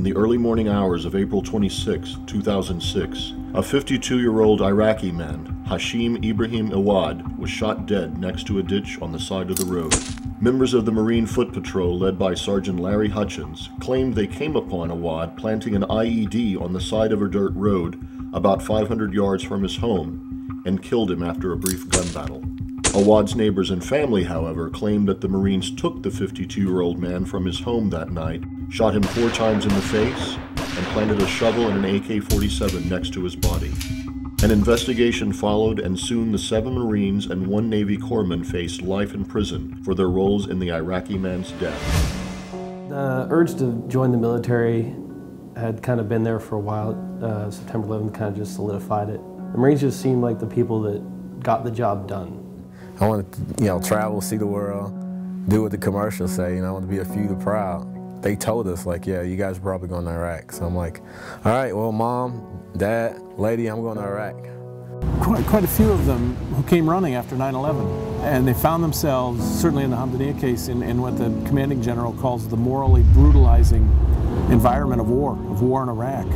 in the early morning hours of April 26, 2006, a 52-year-old Iraqi man, Hashim Ibrahim Awad, was shot dead next to a ditch on the side of the road. Members of the Marine Foot Patrol, led by Sergeant Larry Hutchins, claimed they came upon Awad planting an IED on the side of a dirt road about 500 yards from his home and killed him after a brief gun battle. Awad's neighbors and family, however, claimed that the Marines took the 52-year-old man from his home that night, shot him 4 times in the face, and planted a shovel and an AK-47 next to his body. An investigation followed, and soon the 7 Marines and 1 Navy corpsman faced life in prison for their roles in the Iraqi man's death. The urge to join the military had kind of been there for a while. September 11th kind of just solidified it. The Marines just seemed like the people that got the job done. I wanted to, travel, see the world, do what the commercials say, I want to be a few to proud. They told us, like, yeah, you guys are probably going to Iraq. So I'm like, all right, well, Mom, Dad, lady, I'm going to Iraq. Quite a few of them who came running after 9/11, and they found themselves, certainly in the Hamdania case, in what the commanding general calls the morally brutalizing environment of war in Iraq.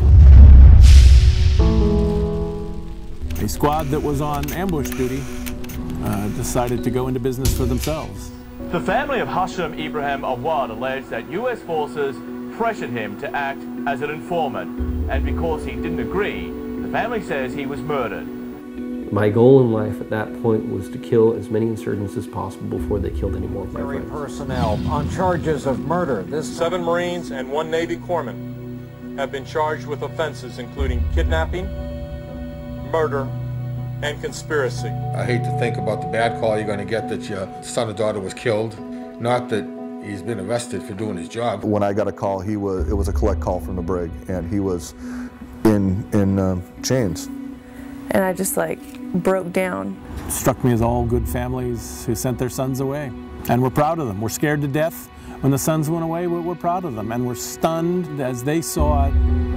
A squad that was on ambush duty decided to go into business for themselves. The family of Hashim Ibrahim Awad alleged that U.S. forces pressured him to act as an informant, and because he didn't agree, the family says he was murdered. My goal in life at that point was to kill as many insurgents as possible before they killed any more of my friends. Personnel on charges of murder. 7 Marines and 1 Navy corpsman have been charged with offenses including kidnapping, murder, and conspiracy. I hate to think about the bad call you're going to get that your son or daughter was killed, not that he's been arrested for doing his job. When I got a call, it was a collect call from the brig, and he was in chains. And I just broke down. It struck me as all good families who sent their sons away. And we're proud of them. We're scared to death when the sons went away. We're proud of them. And we're stunned as they saw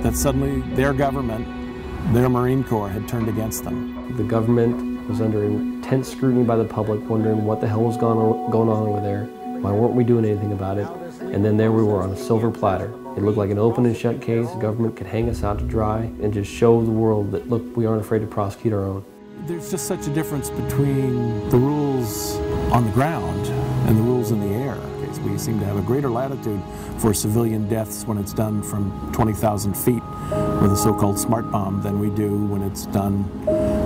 that suddenly their government, their Marine Corps, had turned against them. The government was under intense scrutiny by the public, wondering what the hell was going on over there. Why weren't we doing anything about it? And then there we were on a silver platter. It looked like an open and shut case. The government could hang us out to dry and just show the world that, look, we aren't afraid to prosecute our own. There's just such a difference between the rules on the ground and the rules in the air. We seem to have a greater latitude for civilian deaths when it's done from 20,000 feet with a so-called smart bomb than we do when it's done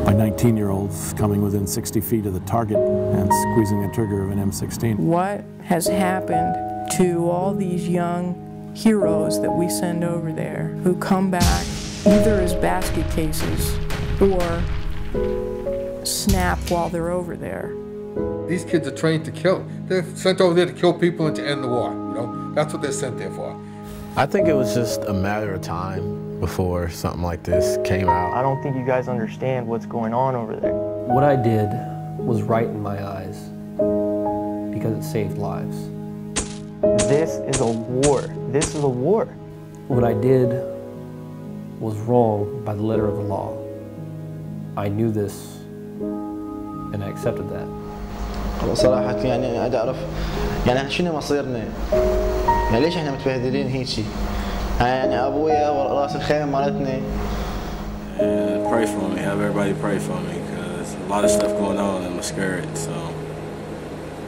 by 19-year-olds coming within 60 feet of the target and squeezing the trigger of an M16. What has happened to all these young heroes that we send over there who come back either as basket cases or snap while they're over there? These kids are trained to kill. They're sent over there to kill people and to end the war. That's what they're sent there for. I think it was just a matter of time before something like this came out. I don't think you guys understand what's going on over there. What I did was right in my eyes because it saved lives. This is a war. This is a war. What I did was wrong by the letter of the law. I knew this and I accepted that. صراحة أنا أعرف شنو مصيرنا ليش إحنا متبهدلين هيجي أبويا راس الخيمة مالتنا. Pray for me, have everybody pray for me because a lot of stuff going on and I'm scared, so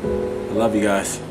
I love you guys.